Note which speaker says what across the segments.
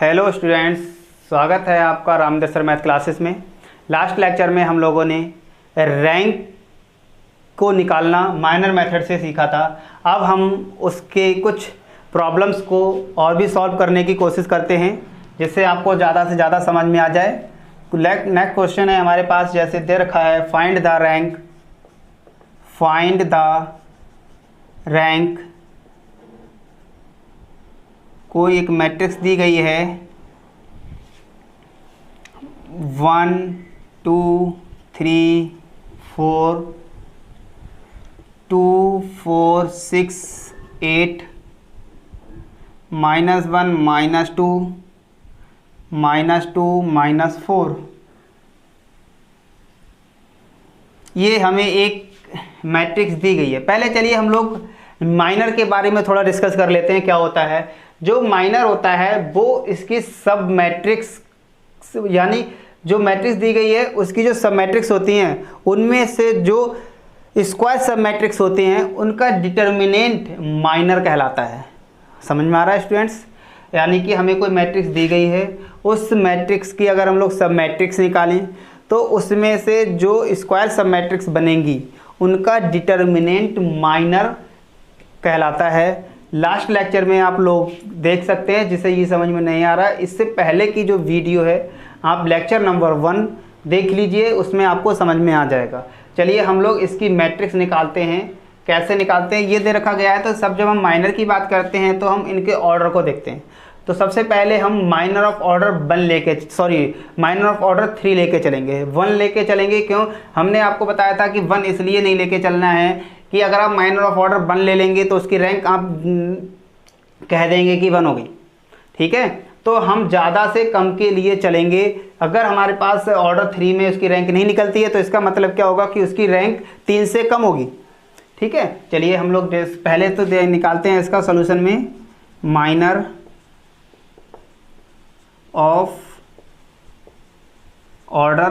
Speaker 1: Hello students, स्वागत है आपका रामदेव सर मैथ क्लासेस में। लास्ट लेक्चर में हम लोगों ने रैंक को निकालना माइनर मेथड से सीखा था। अब हम उसके कुछ प्रॉब्लम्स को और भी सॉल्व करने की कोशिश करते हैं जिससे आपको ज़्यादा से ज़्यादा समझ में आ जाए। नेक्स्ट क्वेश्चन है हमारे पास, जैसे दे रखा है फाइंड द रैंक। कोई एक मैट्रिक्स दी गई है 1 2 3 4 2 4 6 8 -1 -2 -2 -4। ये हमें एक मैट्रिक्स दी गई है। पहले चलिए हम लोग माइनर के बारे में थोड़ा डिस्कस कर लेते हैं। क्या होता है जो माइनर होता है वो इसकी सब मैट्रिक्स, यानी जो मैट्रिक्स दी गई है उसकी जो सब मैट्रिक्स होती हैं उनमें से जो स्क्वायर सब मैट्रिक्स होती हैं उनका डिटर्मिनेंट माइनर कहलाता है। समझ में आ रहा है स्टूडेंट्स? यानी कि हमें कोई मैट्रिक्स दी गई है, उस मैट्रिक्स की अगर हम लोग सब मैट्रिक्स निकालें तो उसमें से जो स्क्वायर सब मैट्रिक्स बनेंगी उनका डिटर्मिनेंट माइनर कहलाता है। लास्ट लेक्चर में आप लोग देख सकते हैं, जिसे ये समझ में नहीं आ रहा है इससे पहले की जो वीडियो है आप लेक्चर नंबर 1 देख लीजिए, उसमें आपको समझ में आ जाएगा। चलिए हम लोग इसकी मैट्रिक्स निकालते हैं। कैसे निकालते हैं ये दे रखा गया है। तो सब जब हम माइनर की बात करते हैं तो हम इनके ऑर्डर को देखते हैं। तो सबसे पहले हम माइनर ऑफ ऑर्डर 3 लेके चलेंगे। 1 लेके चलेंगे, क्यों? हमने आपको बताया था कि 1 इसलिए नहीं लेके चलना है कि अगर आप माइनर ऑफ ऑर्डर 1 ले लेंगे तो उसकी रैंक आप कह देंगे कि 1 हो गई। ठीक है, तो हम ज़्यादा से कम के लिए चलेंगे। अगर हमारे पास ऑर्डर 3 में उसकी रैंक नहीं निकलती है तो इसका मतलब क्या होगा कि उसकी रैंक 3 से कम होगी। ठीक है, चलिए हम लोग पहले तो निकालते हैं इसका सॉल्यूशन में माइनर ऑफ ऑर्डर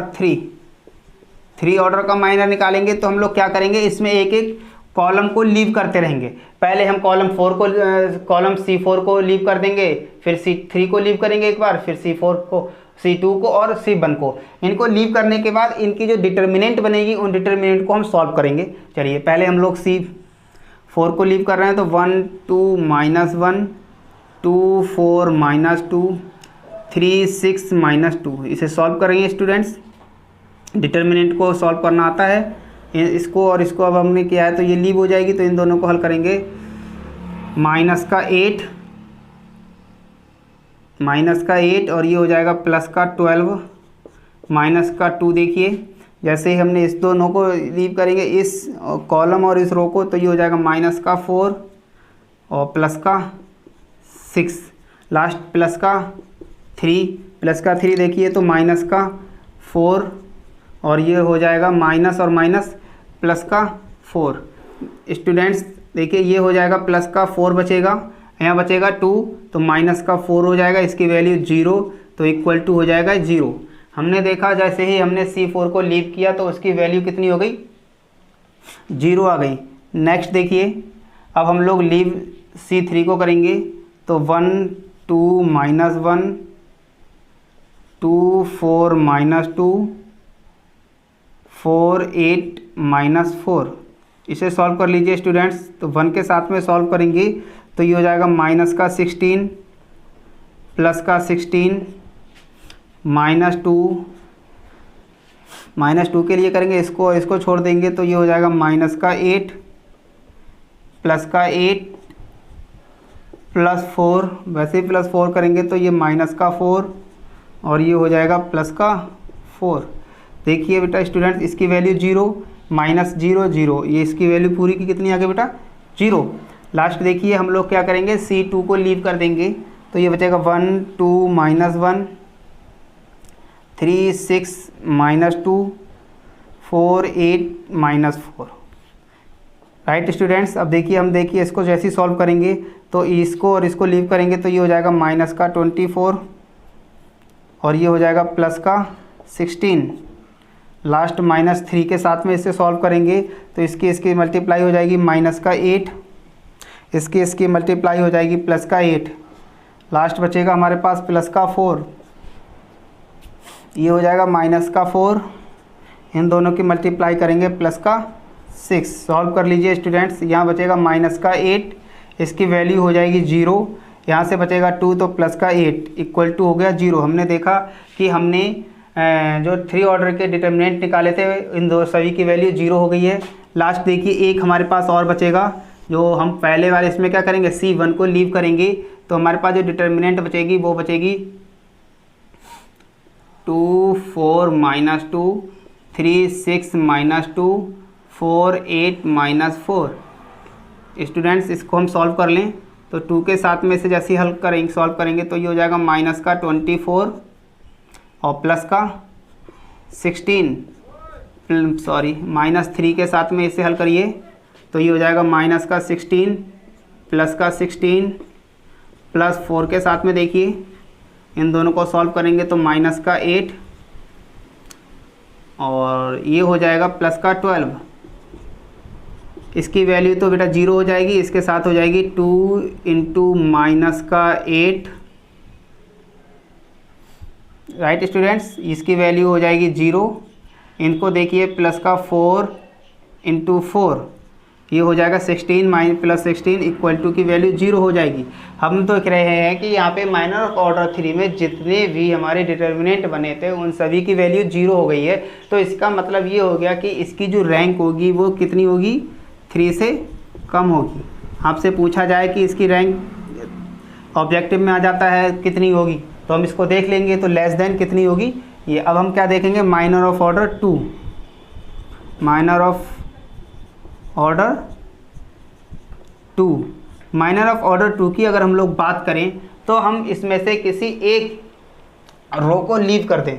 Speaker 1: 3 ऑर्डर का माइनर निकालेंगे तो हम लोग क्या करेंगे, इसमें एक एक कॉलम को लीव करते रहेंगे। पहले हम कॉलम C4 को लीव कर देंगे, फिर C3 को लीव करेंगे एक बार, फिर C4 को, C2 को और C1 को। इनको लीव करने के बाद इनकी जो डिटर्मिनेंट बनेगी उन डिटर्मिनेंट को हम सॉल्व करेंगे। चलिए पहले हम लोग C4 को लीव कर रहे हैं तो 1 2 -1 2 4 -2 3 6 -2 इसे सॉल्व करेंगे स्टूडेंट्स। डिटर्मिनेंट को सॉल्व करना आता है। इसको और इसको अब हमने किया है तो ये लीव हो जाएगी, तो इन दोनों को हल करेंगे। -8 और ये हो जाएगा +12 -2। देखिए जैसे ही हमने इस दोनों को लीव करेंगे, इस कॉलम और इस रो को, तो ये हो जाएगा -4 और +6, लास्ट +3 देखिए तो -4 और ये हो जाएगा माइनस और माइनस +4। स्टूडेंट्स देखिए ये हो जाएगा +4 बचेगा, यहाँ बचेगा 2 तो -4 हो जाएगा, इसकी वैल्यू 0 तो इक्वल टू हो जाएगा 0। हमने देखा जैसे ही हमने C4 को लीव किया तो उसकी वैल्यू कितनी हो गई, 0 आ गई। नेक्स्ट देखिए अब हम लोग लीव C3 को करेंगे तो 1 2 -1 2 4 -2 4 8 -4 इसे सॉल्व कर लीजिए स्टूडेंट्स। तो 1 के साथ में सॉल्व करेंगे तो ये हो जाएगा -16 +16 -2 के लिए करेंगे, इसको छोड़ देंगे तो ये हो जाएगा -8 +4 वैसे ही +4 करेंगे तो ये -4 और ये हो जाएगा +4। देखिए बेटा स्टूडेंट्स इसकी वैल्यू 0 -0 0, ये इसकी वैल्यू पूरी की कितनी आ गई बेटा, 0। लास्ट देखिए हम लोग क्या करेंगे, C2 को लीव कर देंगे तो ये बचेगा 1 2 -1 3 6 -2 4 8 -4। राइट स्टूडेंट्स, अब देखिए इसको जैसे ही सॉल्व करेंगे तो इसको और इसको लीव करेंगे तो ये हो जाएगा -24 और ये हो जाएगा +16। लास्ट -3 के साथ में इसे सॉल्व करेंगे तो इसकी मल्टीप्लाई हो जाएगी -8, इसकी मल्टीप्लाई हो जाएगी +8। लास्ट बचेगा हमारे पास प्लस का 4, ये हो जाएगा माइनस का 4, इन दोनों की मल्टीप्लाई करेंगे प्लस का 6। सॉल्व कर लीजिए स्टूडेंट्स। यहाँ बचेगा माइनस का 8, इसकी वैल्यू हो जाएगी 0, यहाँ से बचेगा 2 तो प्लस का 8 इक्वल टू हो गया 0। हमने देखा कि हमने जो 3 ऑर्डर के डिटर्मिनेंट निकाले थे इन दो सभी की वैल्यू 0 हो गई है। लास्ट देखिए एक हमारे पास और बचेगा, जो हम पहले वाले इसमें क्या करेंगे C1 को लीव करेंगे, तो हमारे पास जो डिटर्मिनेंट बचेगी वो बचेगी 2 4 माइनस 2 3 6 माइनस 2 4 8 माइनस 4। स्टूडेंट्स इसको हम सॉल्व कर लें तो 2 के साथ में से जैसे हल करेंगे सॉल्व करेंगे तो ये हो जाएगा माइनस का 24 और प्लस का 16, सॉरी माइनस 3 के साथ में इसे हल करिए तो ये हो जाएगा माइनस का 16 प्लस का 16 प्लस 4 के साथ में देखिए इन दोनों को सॉल्व करेंगे तो माइनस का 8 और ये हो जाएगा प्लस का 12। इसकी वैल्यू तो बेटा 0 हो जाएगी, इसके साथ हो जाएगी 2 इंटू माइनस का 8, राइट स्टूडेंट्स। इसकी वैल्यू हो जाएगी 0। इनको देखिए प्लस का 4 इंटू 4, ये हो जाएगा 16 माइनस प्लस 16 इक्वल टू की वैल्यू 0 हो जाएगी। हम तो कह रहे हैं कि यहाँ पे माइनर ऑफ ऑर्डर 3 में जितने भी हमारे डिटर्मिनेंट बने थे उन सभी की वैल्यू 0 हो गई है। तो इसका मतलब ये हो गया कि इसकी जो रैंक होगी वो कितनी होगी, 3 से कम होगी। आपसे पूछा जाए कि इसकी रैंक ऑब्जेक्टिव में आ जाता है कितनी होगी, तो हम इसको देख लेंगे तो लेस देन कितनी होगी ये। अब हम क्या देखेंगे, minor of order 2, minor of order 2, minor of order 2 की अगर हम लोग बात करें तो हम इसमें से किसी एक रो को लीव कर दें,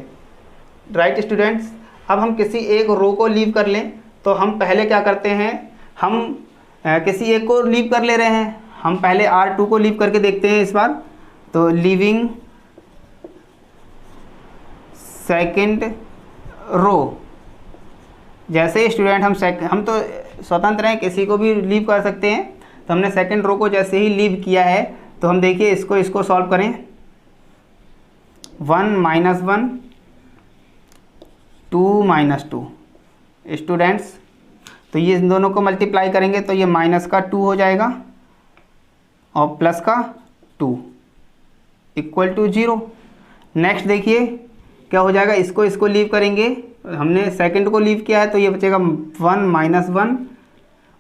Speaker 1: राइट स्टूडेंट्स। अब हम किसी एक रो को लीव कर लें तो हम पहले क्या करते हैं, हम किसी एक को लीव कर ले रहे हैं। हम पहले R2 को लीव करके देखते हैं इस बार, तो लीविंग सेकंड रो। जैसे स्टूडेंट हम तो स्वतंत्र हैं, किसी को भी लीव कर सकते हैं। तो हमने सेकंड रो को जैसे ही लीव किया है तो हम देखिए इसको सॉल्व करें, 1 माइनस 1 2 माइनस 2 स्टूडेंट्स। तो ये इन दोनों को मल्टीप्लाई करेंगे तो ये माइनस का 2 हो जाएगा और प्लस का 2 इक्वल टू 0। नेक्स्ट देखिए क्या हो जाएगा, इसको लीव करेंगे, हमने सेकंड को लीव किया है तो ये बचेगा 1 माइनस 1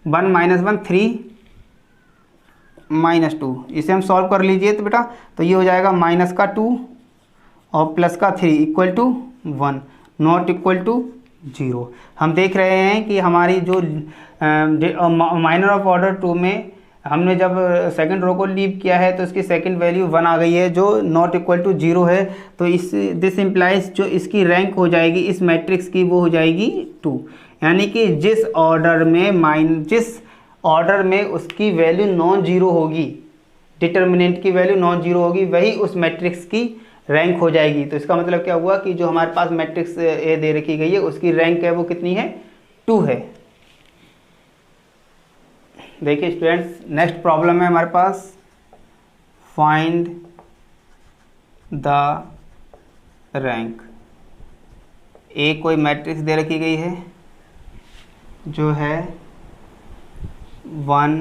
Speaker 1: 1 माइनस 1 3 माइनस 2। इसे हम सॉल्व कर लीजिए तो बेटा तो ये हो जाएगा माइनस का 2 और प्लस का 3 equal to 1 not equal to 0। हम देख रहे हैं कि हमारी जो माइनर ऑफ ऑर्डर 2 में हमने जब सेकंड रो को लीव किया है तो इसकी सेकंड वैल्यू 1 आ गई है जो नॉट इक्वल टू 0 है। तो दिस इम्प्लाइज जो इसकी रैंक हो जाएगी इस मैट्रिक्स की वो हो जाएगी 2, यानी कि जिस ऑर्डर में उसकी वैल्यू नॉन जीरो होगी, डिटर्मिनेंट की वैल्यू नॉन जीरो होगी, वही उस मैट्रिक्स की रैंक हो जाएगी। तो इसका मतलब क्या हुआ कि जो हमारे पास मैट्रिक्स ए दे रखी गई है उसकी रैंक है वो कितनी है, 2 है। देखिए स्टूडेंट्स नेक्स्ट प्रॉब्लम है हमारे पास, फाइंड द रैंक। ए कोई मैट्रिक्स दे रखी गई है जो है 1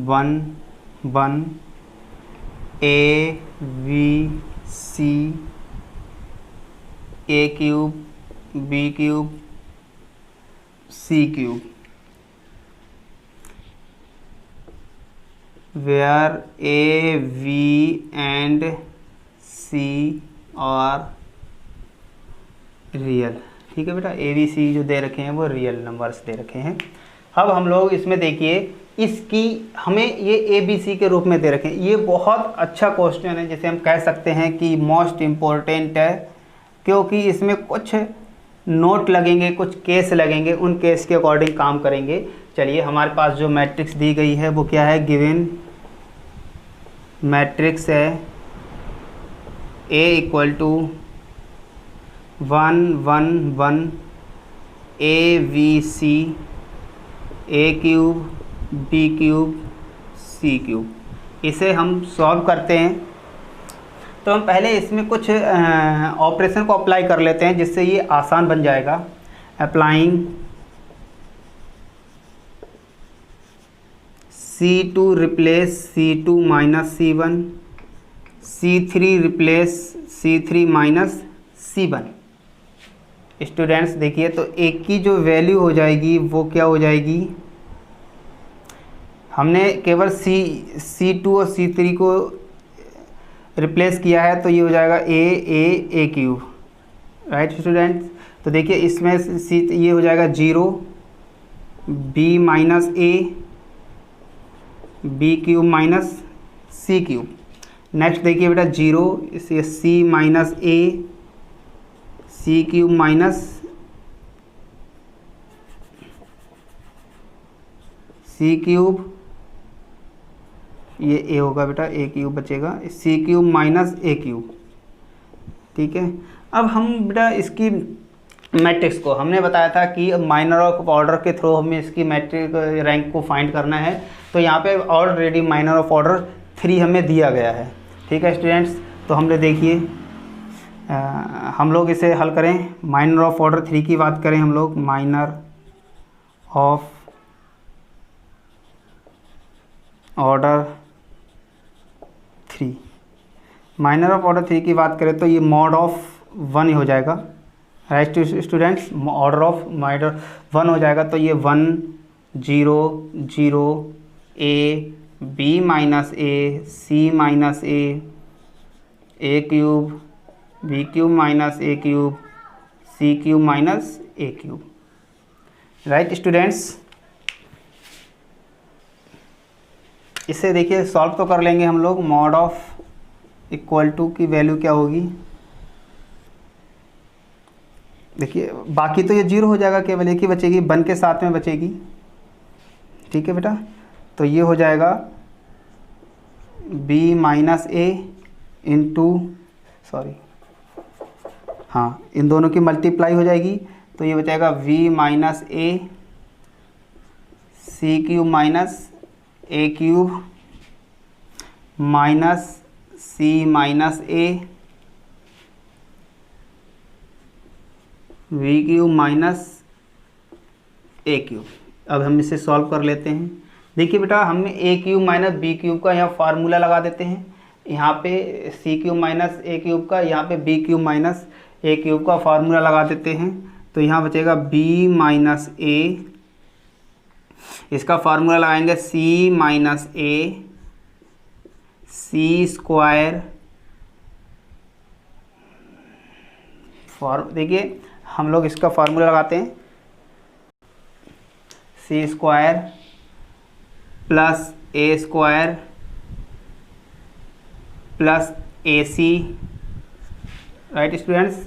Speaker 1: 1 1 A B C A cube B cube C cube, where A, V and C are real. ठीक है बेटा, A B C जो दे रखे हैं वो रियल नंबर्स दे रखे हैं। अब हम लोग इसमें देखिए इसकी हमें ये A B C के रूप में दे रखे हैं। ये बहुत अच्छा क्वेश्चन है जिसे हम कह सकते हैं कि मोस्ट इम्पोर्टेंट है, क्योंकि इसमें कुछ नोट लगेंगे, कुछ केस लगेंगे, उन केस के अकॉर्डिंग काम करेंगे। चलिए हमारे पास जो मैट्रिक्स दी गई है वो क्या है, गिवन मैट्रिक्स है A equal to 1 1 1 A B C A cube B cube C cube. इसे हम सॉल्व करते हैं तो हम पहले इसमें कुछ ऑपरेशन को अप्लाई कर लेते हैं जिससे ये आसान बन जाएगा। Applying C2 replace C2 minus C1, C3 replace C3 minus C1। Students देखिए, तो एक की जो वैल्यू हो जाएगी वो क्या हो जाएगी, हमने केवल C2 और C3 को रिप्लेस किया है, तो ये हो जाएगा ए क्यूब, राइट स्टूडेंट्स। तो देखिए इसमें ये हो जाएगा 0, B minus A, B cube minus C cube. Next देखिए बेटा 0, इसे C minus A, C cube minus C cube, ये A होगा बेटा, A क्यूब बचेगा, C cube minus A cube. ठीक है, अब हम बेटा इसकी मैट्रिक्स को हमने बताया था कि माइनर ऑफ ऑर्डर के थ्रू हमें इसकी मैट्रिक रैंक को फाइंड करना है। तो यहाँ पे ऑलरेडी माइनर ऑफ ऑर्डर 3 हमें दिया गया है। ठीक है स्टूडेंट्स, तो हमने देखिए हम लोग इसे हल करें। माइनर ऑफ ऑर्डर 3 की बात करें हम लोग, minor of order 3, minor of order 3 की बात करें तो ये मॉड ऑफ 1 हो जाएगा, right students. Order of minor 1 हो जाएगा, तो ये 1 0 0 A, B minus A, C minus A cube, B cube minus A cube, C cube minus A cube, right students. इसे देखिए सॉल्व तो कर लेंगे हम लोग। मॉड ऑफ इक्वल टू की वैल्यू क्या होगी, देखिए बाकी तो ये 0 हो जाएगा, केवल एक ही बचेगी, 1 के साथ में बचेगी। ठीक है बेटा, तो ये हो जाएगा B minus A into, sorry हाँ, इन दोनों की मल्टीप्लाई हो जाएगी, तो ये बचाएगा V minus A, C cube minus A cube minus C minus A, V cube minus A cube. अब हम इसे सॉल्व कर लेते हैं। देखिए बेटा, हमने A cube minus B cube का यहाँ फार्मूला लगा देते हैं, यहाँ पे C cube minus A cube का, यहाँ पे B cube minus A cube का फार्मूला लगा देते हैं। तो यहाँ बचेगा B माइनस A, इसका फार्मूला लगाएंगे C minus A, C square, देखिए हम लोग इसका फार्मूला लगाते हैं, C square plus A square plus AC, right students.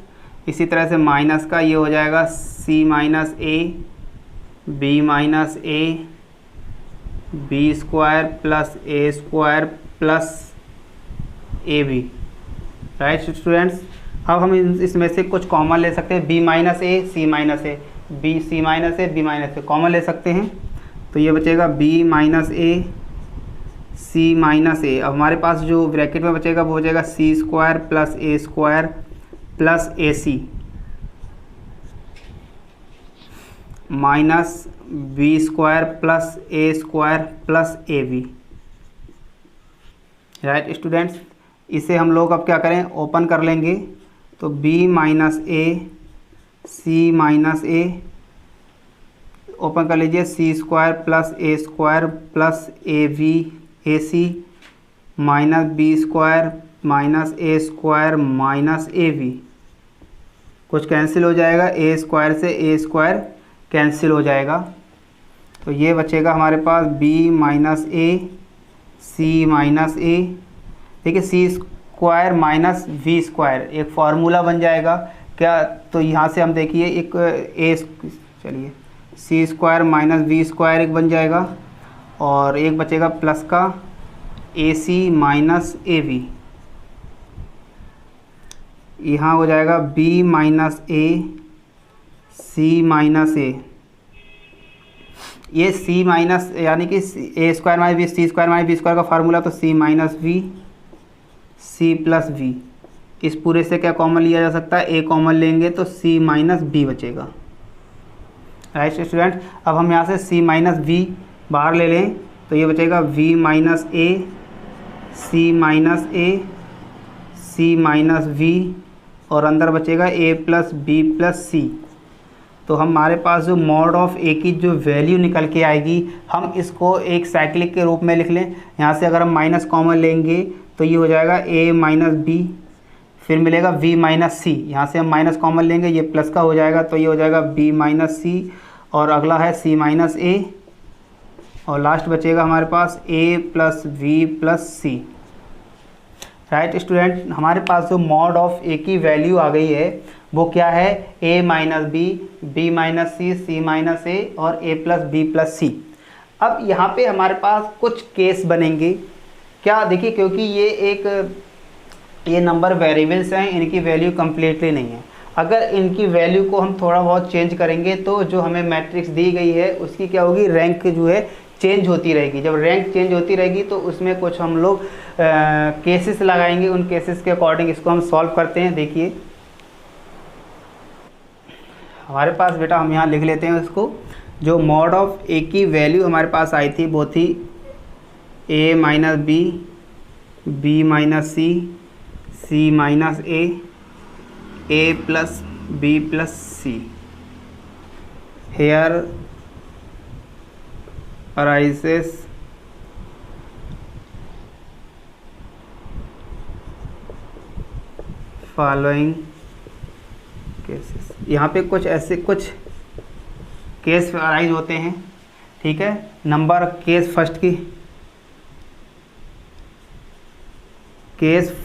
Speaker 1: इसी तरह से माइनस का ये हो जाएगा C minus A, B minus A, B square plus A square plus AB, right students. अब हम इसमें से कुछ कॉमन ले सकते हैं, B minus A, C minus A, B C minus A, B minus A common ले सकते हैं। तो ये बचेगा B minus A, C minus A। अब हमारे पास जो ब्रैकेट में बचेगा वो हो जाएगा C square plus A square plus AC minus B square plus A square plus AB, right students. इसे हम लोग अब क्या करें, ओपन कर लेंगे। तो B minus A, C minus A, open कर लीजिए, C square plus A square plus AC minus B square minus A square minus AB। कुछ कैंसिल हो जाएगा, A स्क्वायर से A स्क्वायर कैंसिल हो जाएगा। तो ये बचेगा हमारे पास B minus A, C minus A, देखिए C square minus V square एक फार्मूला बन जाएगा क्या। तो यहाँ से हम देखिए एक चलिए C square minus V square एक बन जाएगा, और एक बचेगा प्लस का AC माइनस AB। यहाँ हो जाएगा B minus A, C minus A, ये C माइनस यानी कि A square minus B, C square minus B square का फार्मूला, तो C minus V, C plus V. इस पूरे से क्या कॉमन लिया जा सकता है, ए कॉमन लेंगे तो सी माइनस बी बचेगा। राइट स्टूडेंट, अब हम यहाँ से सी माइनस वी बाहर ले लें तो ये बचेगा V minus A, C minus A, C minus V, और अंदर बचेगा A plus B plus C. तो हमारे पास जो मॉड ऑफ ए की जो वैल्यू निकल के आएगी, हम इसको एक साइक्लिक के रूप में लिख लें। यहाँ से अगर हम माइनस कॉमन लेंगे तो ये हो जाएगा ए माइनस बी, फिर मिलेगा v माइनस सी। यहाँ से हम माइनस कॉमन लेंगे, ये प्लस का हो जाएगा तो ये हो जाएगा b माइनस सी, और अगला है c माइनस ए, और लास्ट बचेगा हमारे पास a plus B plus C. Right student, हमारे पास जो मॉड ऑफ a की वैल्यू आ गई है वो क्या है, a minus B, b minus C, c minus A और a plus B plus C. अब यहाँ पे हमारे पास कुछ केस बनेंगे। क्या देखिए, क्योंकि ये नंबर वेरिएबल्स हैं, इनकी वैल्यू कम्प्लीटली नहीं है। अगर इनकी वैल्यू को हम थोड़ा बहुत चेंज करेंगे तो जो हमें मैट्रिक्स दी गई है उसकी क्या होगी, रैंक जो है चेंज होती रहेगी। जब रैंक चेंज होती रहेगी तो उसमें कुछ हम लोग केसेस लगाएंगे, उन केसेस के अकॉर्डिंग इसको हम सॉल्व करते हैं। देखिए हमारे पास बेटा, हम यहाँ लिख लेते हैं उसको, जो मॉड ऑफ ए की वैल्यू हमारे पास आई थी वो थी A minus B, B minus C, C minus A plus B plus C. Here arises following cases. यहाँ पे कुछ ऐसे कुछ केस अराइज होते हैं, ठीक है। नंबर केस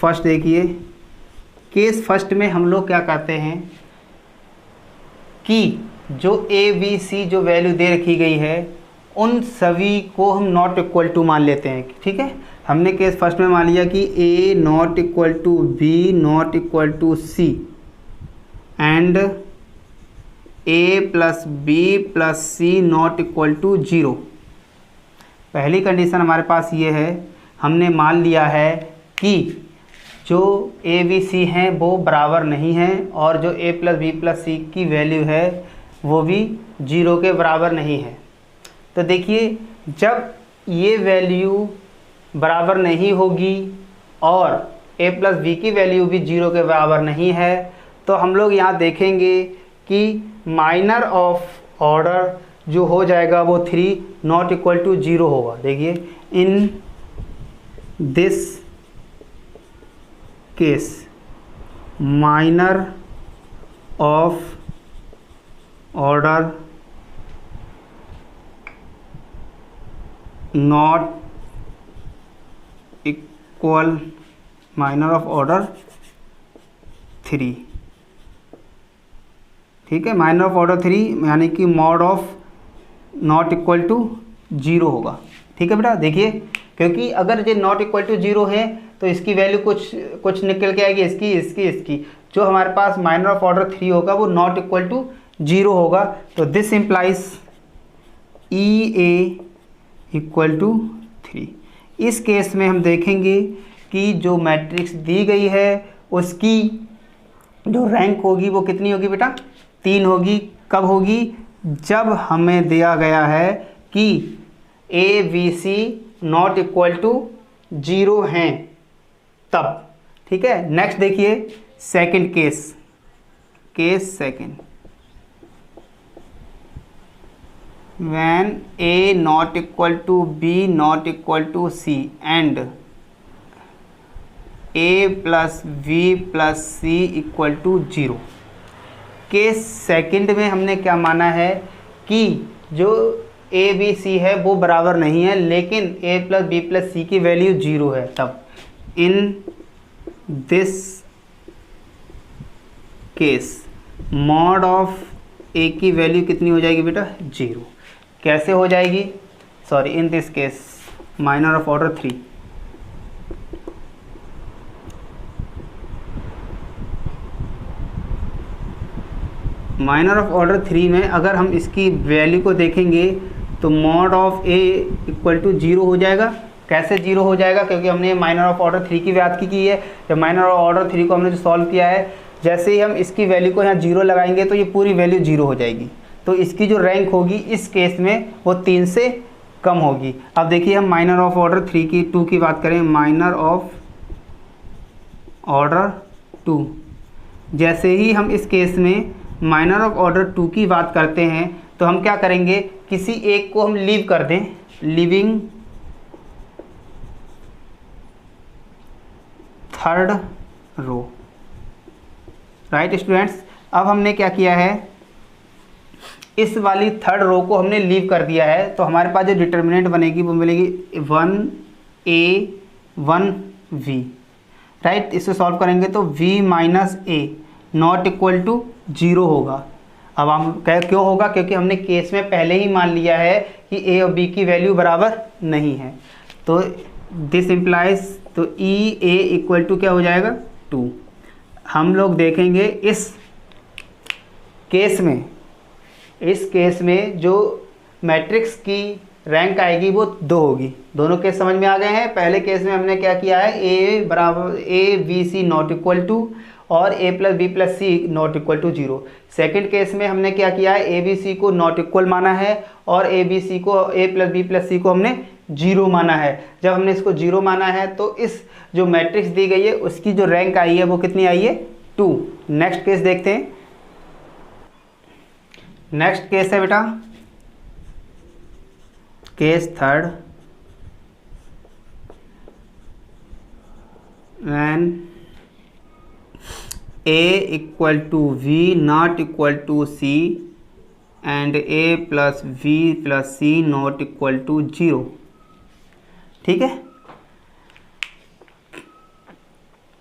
Speaker 1: फर्स्ट देखिए, केस फर्स्ट में हम लोग क्या करते हैं कि जो ए बी सी जो वैल्यू दे रखी गई है उन सभी को हम नॉट इक्वल टू मान लेते हैं, ठीक है। हमने केस फर्स्ट में मान लिया कि A not equal to B not equal to C and A plus B plus C not equal to 0। पहली कंडीशन हमारे पास ये है, हमने मान लिया है कि जो ए बी सी हैं वो बराबर नहीं हैं और जो ए प्लस बी प्लस सी की वैल्यू है वो भी 0 के बराबर नहीं है। तो देखिए, जब ये वैल्यू बराबर नहीं होगी और ए प्लस बी की वैल्यू भी 0 के बराबर नहीं है तो हम लोग यहाँ देखेंगे कि माइनर ऑफ ऑर्डर जो हो जाएगा वो 3 नॉट इक्वल टू 0 होगा। देखिए, in this case minor of order not equal minor of order 3, ठीक है। माइनर ऑफ ऑर्डर 3 यानी कि mod of not equal to 0 होगा, ठीक है बेटा। देखिए, क्योंकि अगर ये नॉट इक्वल टू 0 है तो इसकी वैल्यू कुछ निकल के आएगी, इसकी जो हमारे पास माइनर ऑफ ऑर्डर 3 होगा वो नॉट इक्वल टू 0 होगा। तो this implies E A equal to 3। इस केस में हम देखेंगे कि जो मैट्रिक्स दी गई है उसकी जो रैंक होगी वो कितनी होगी बेटा, 3 होगी। कब होगी, जब हमें दिया गया है कि A B C not equal to 0 हैं तब, ठीक है। नेक्स्ट देखिए second case second, when a not equal to b not equal to c and a plus v plus c equal to 0। Case second में हमने क्या माना है कि जो a b c है वो बराबर नहीं है लेकिन a plus B plus C की वैल्यू 0 है। तब in this case mod of a की वैल्यू कितनी हो जाएगी बेटा, 0। कैसे हो जाएगी, sorry, in this case minor of order 3। Minor of order 3 में अगर हम इसकी वैल्यू को देखेंगे तो mod of A equal to 0 हो जाएगा, कैसे जीरो हो जाएगा, क्योंकि हमने माइनर ऑफ ऑर्डर 3 की बात की है। जब माइनर ऑफ ऑर्डर 3 को हमने जो सॉल्व किया है, जैसे ही हम इसकी वैल्यू को यहाँ जीरो लगाएंगे तो ये पूरी वैल्यू जीरो हो जाएगी। तो इसकी जो रैंक होगी इस केस में वो 3 से कम होगी। अब देखिए हम माइनर ऑफ ऑर्डर 2 की बात करें, माइनर ऑफ ऑर्डर 2, जैसे ही हम इस केस में माइनर ऑफ ऑर्डर 2 की बात करते हैं तो हम क्या करेंगे, किसी एक को हम लीव कर दें, leaving third row, right students. अब हमने क्या किया है, इस वाली थर्ड रो को हमने लीव कर दिया है, तो हमारे पास जो डिटर्मिनेंट बनेगी वो मिलेगी 1a 1v, राइट। इससे सॉल्व करेंगे तो v minus a not equal to 0 होगा। अब हम क्यों होगा, क्योंकि हमने केस में पहले ही मान लिया है कि a और b की वैल्यू बराबर नहीं है। तो दिस इम्प्लाइज, तो ई ए इक्वल टू क्या हो जाएगा 2। हम लोग देखेंगे इस केस में जो मैट्रिक्स की रैंक आएगी वो 2 होगी। दोनों केस समझ में आ गए हैं। पहले केस में हमने क्या किया है, a बराबर a b c not equal to और a plus B plus C not equal to 0। Second case में हमने क्या किया है, a b c को नॉट इक्वल माना है और a b c को a plus B plus C को हमने 0 माना है। जब हमने इसको 0 माना है तो इस जो मैट्रिक्स दी गई है उसकी जो रैंक आई है वो कितनी आई है 2। नेक्स्ट केस देखते हैं। नेक्स्ट केस है बेटा case third, when a equal to v not equal to c and a plus v plus c not equal to 0। ठीक है,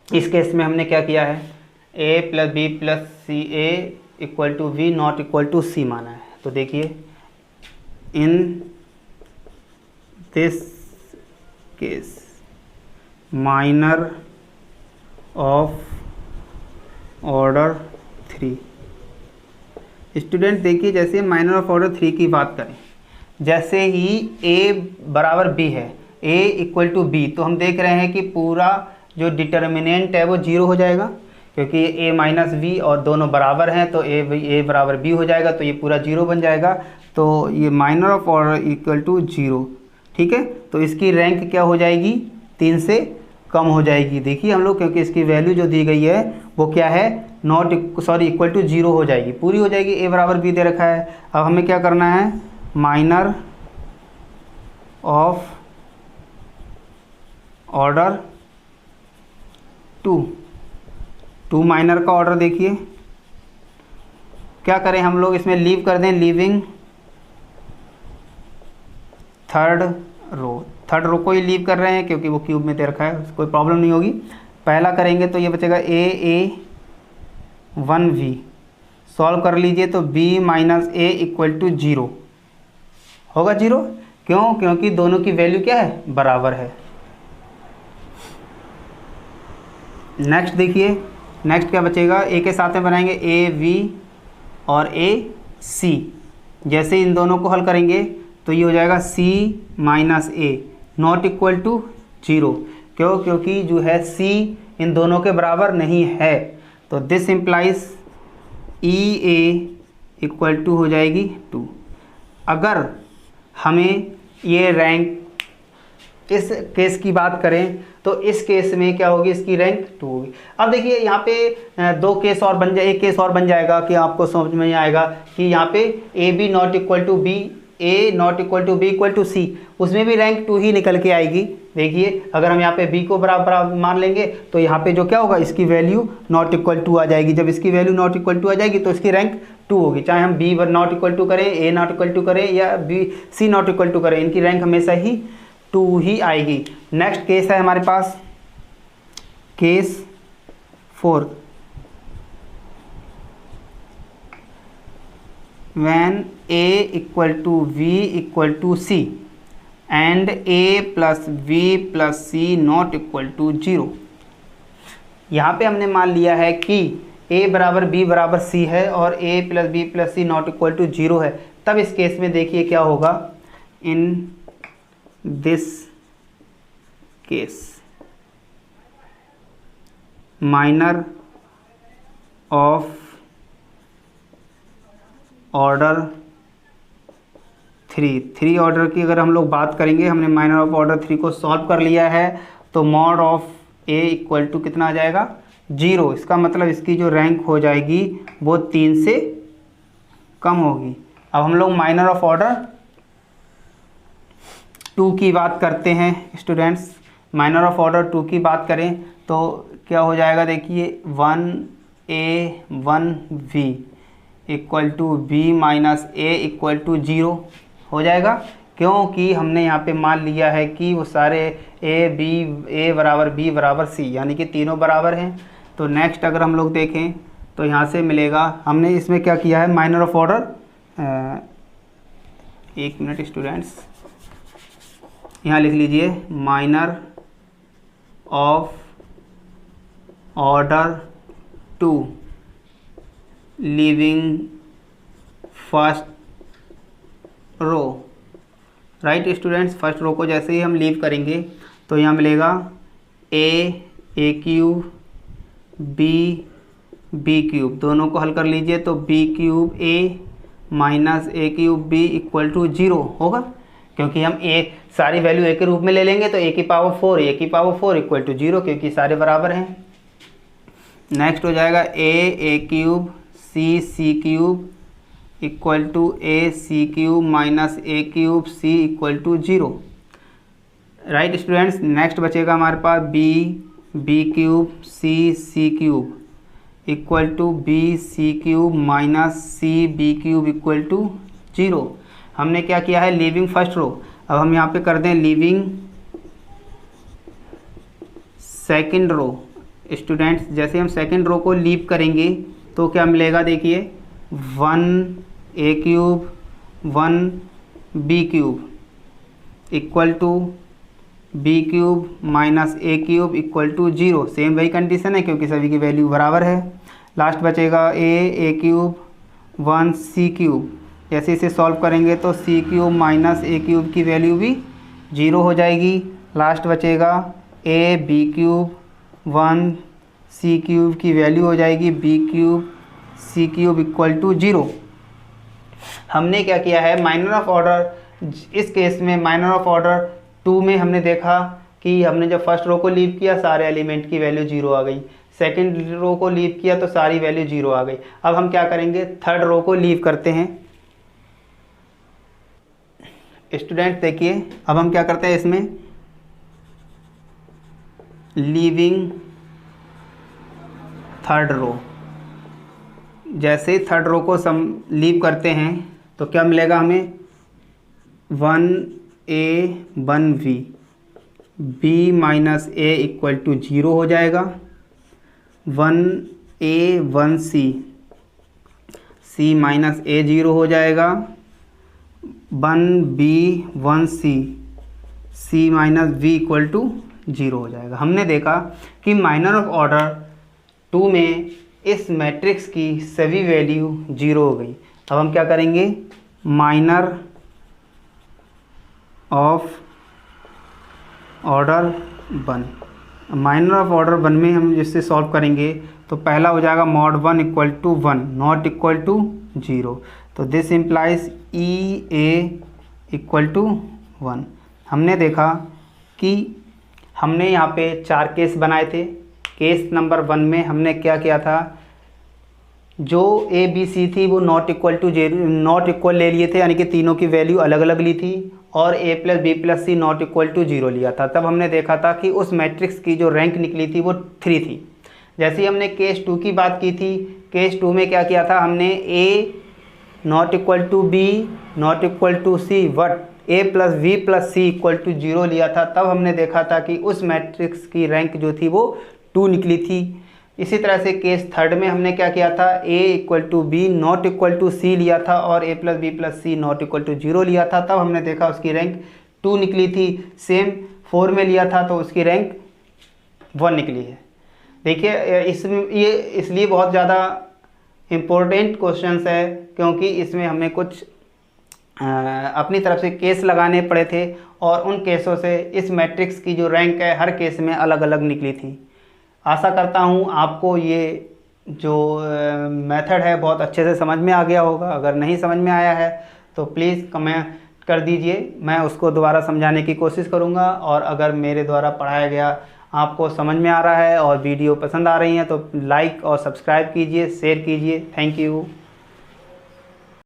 Speaker 1: इस केस में हमने क्या किया है, a plus B plus C a equal to v not equal to c माना है। तो देखिए in this case minor of order 3, student देखिए जैसे माइनर ऑफ ऑर्डर 3 की बात करें, जैसे ही a बराबर b है, a इक्वल टू b, तो हम देख रहे हैं कि पूरा जो डिटर्मिनेंट है वो 0 हो जाएगा, क्योंकि a माइनस v और दोनों बराबर हैं तो a बराबर b हो जाएगा, तो ये पूरा 0 बन जाएगा। तो ये minor of order equal to 0। ठीक है, तो इसकी रैंक क्या हो जाएगी, 3 से कम हो जाएगी। देखिए हम लोग, क्योंकि इसकी वैल्यू जो दी गई है वो क्या है, इक्वल टू 0 हो जाएगी, पूरी हो जाएगी। a बराबर b दे रखा है। अब हमें क्या करना है, माइनर ऑफ ऑर्डर 2 माइनर का ऑर्डर देखिए क्या करें हम लोग, इसमें लीव कर दें, लीविंग थर्ड रो को ही लीव कर रहे हैं क्योंकि वो क्यूब में दे रखा है, कोई प्रॉब्लम नहीं होगी। पहला करेंगे तो ये बचेगा a 1v, सॉल्व कर लीजिए तो b minus a equal to 0 होगा 0। क्यों, क्योंकि दोनों की वैल्यू क्या है, बराबर है। नेक्स्ट देखिए, नेक्स्ट क्या बचेगा, a के साथ में बनाएंगे a v और a c। जैसे इन दोनों को हल करेंगे तो ये हो जाएगा c minus a not equal to 0। क्यों, क्योंकि जो है c इन दोनों के बराबर नहीं है। तो this implies E A equal to हो जाएगी 2। अगर हमें ये रैंक इस केस की बात करें तो इस केस में क्या होगी, इसकी रैंक 2 होगी। अब देखिए यहाँ पे दो केस और बन जाए, एक केस और बन जाएगा कि आपको समझ में आएगा कि यहाँ पे A B not equal to B, A not equal to B equal to C, उसमें भी रैंक 2 ही निकल के आएगी। देखिए अगर हम यहाँ पे b को बराबर मान लेंगे तो यहाँ पे जो क्या होगा, इसकी वैल्यू नॉट इक्वल टू आ जाएगी। जब इसकी वैल्यू नॉट इक्वल टू आ जाएगी तो इसकी रैंक 2 होगी, चाहे हम b नॉट इक्वल टू करें, a नॉट इक्वल टू करें या b c not equal to करें, इनकी रैंक हमेशा ही 2 ही आएगी। नेक्स्ट केस है हमारे पास case 4, when a equal to v equal to c and a plus v plus c not equal to 0। यहाँ पे हमने मान लिया है कि a बराबर b बराबर c है और a plus b plus c not equal to 0 है। तब इस केस में देखिए क्या होगा, in this case minor of order 3 order की अगर हम लोग बात करेंगे, हमने माइनर ऑफ ऑर्डर 3 को सॉल्व कर लिया है, तो mod of A equal to कितना आ जाएगा 0। इसका मतलब इसकी जो रैंक हो जाएगी वो 3 से कम होगी। अब हम लोग माइनर ऑफ ऑर्डर 2 की बात करते हैं स्टूडेंट्स। माइनर ऑफ ऑर्डर 2 की बात करें तो क्या हो जाएगा, देखिए 1a 1v equal to b minus a equal to 0 हो जाएगा, क्योंकि हमने यहाँ पे मान लिया है कि वो सारे a बराबर b बराबर c, यानी कि तीनों बराबर हैं। तो नेक्स्ट अगर हम लोग देखें तो यहाँ से मिलेगा, हमने इसमें क्या किया है माइनर ऑफ ऑर्डर, एक मिनट स्टूडेंट्स, यहाँ लिख लीजिए minor of order 2 leaving first row. Right students, first row को जैसे ही हम लीव करेंगे तो यहाँ मिलेगा a क्यूब b क्यूब, दोनों को हल कर लीजिए तो b cube a minus a cube b equal to 0 होगा, क्योंकि हम a सारी वैल्यू a के रूप में ले लेंगे तो a की पावर 4 इक्वल टू 0, क्योंकि सारे बराबर हैं। नेक्स्ट हो जाएगा a cube c cube equal to a c cube minus a cube c equal to 0। Right students, next बचेगा हमारे पास b cube c cube equal to b c cube minus c b cube equal to 0। हमने क्या किया है leaving first रो, अब हम यहाँ पे कर दें लीविंग सेकंड रो। स्टूडेंट्स, जैसे हम सेकंड रो को लीव करेंगे तो क्या मिलेगा, देखिए 1a cube 1b cube equal to b cube minus a cube equal to 0। Same वही कंडीशन है क्योंकि सभी की वैल्यू बराबर है। लास्ट बचेगा a क्यूब 1c क्यूब, जैसे इसे सॉल्व करेंगे तो c cube minus a cube की वैल्यू भी 0 हो जाएगी। लास्ट बचेगा a b cube 1c cube की वैल्यू हो जाएगी b cube c cube equal to 0। हमने क्या किया है माइनर ऑफ ऑर्डर, इस केस में माइनर ऑफ ऑर्डर 2 में हमने देखा कि हमने जब फर्स्ट रो को लीव किया सारे एलिमेंट की वैल्यू 0 आ गई, सेकंड रो को लीव किया तो सारी वैल्यू 0 आ गई। अब हम क्या करेंगे थर्ड रो को लीव करते हैं। स्टूडेंट देखिए, अब हम क्या करते हैं इसमें लीविंग थर्ड रो, जैसे ही थर्ड रो को लीव करते हैं तो क्या मिलेगा हमें 1a 1v b minus a equal to 0 हो जाएगा, 1a 1c c minus a 0 हो जाएगा, 1b 1c c minus v equal to 0 हो जाएगा। हमने देखा कि माइनर ऑफ ऑर्डर 2 में इस मैट्रिक्स की सभी वैल्यू 0 हो गई। अब हम क्या करेंगे minor of order 1, minor of order 1 में हम जिससे सॉल्व करेंगे तो पहला हो जाएगा mod 1 equal to 1 not equal to 0, तो this implies E A equal to 1। हमने देखा कि हमने यहाँ पे 4 केस बनाए थे। केस नंबर 1 में हमने क्या किया था, जो ए बी सी थी वो नॉट इक्वल ले लिए थे, यानी कि तीनों की वैल्यू अलग अलग ली थी, और A plus B plus C not equal to 0 लिया था। तब हमने देखा था कि उस मैट्रिक्स की जो रैंक निकली थी वो 3 थी। जैसे ही हमने केस 2 की बात की थी, केस 2 में क्या किया था हमने A not equal to B not equal to C but A plus B plus C equal to 0 लिया था। तब हमने देखा था कि उस मैट्रिक्स की रैंक जो थी वो 2 निकली थी। इसी तरह से केस 3 में हमने क्या किया था, a equal to B not equal to C लिया था और a plus B plus C not equal to 0 लिया था। तब हमने देखा उसकी रैंक 2 निकली थी। सेम 4 में लिया था तो उसकी रैंक 1 निकली है। देखिए ये इसलिए बहुत ज़्यादा इम्पोर्टेंट क्वेश्चंस है क्योंकि इसमें हमें कुछ अपनी तरफ से केस लगाने पड़े थे और उन केसों से इस मैट्रिक्स की जो रैंक है हर केस में अलग अलग निकली थी। आशा करता हूँ आपको ये जो मेथड है बहुत अच्छे से समझ में आ गया होगा। अगर नहीं समझ में आया है तो प्लीज़ कमेंट कर दीजिए, मैं उसको दोबारा समझाने की कोशिश करूँगा। और अगर मेरे द्वारा पढ़ाया गया आपको समझ में आ रहा है और वीडियो पसंद आ रही है तो लाइक और सब्सक्राइब कीजिए, शेयर कीजिए। Thank you.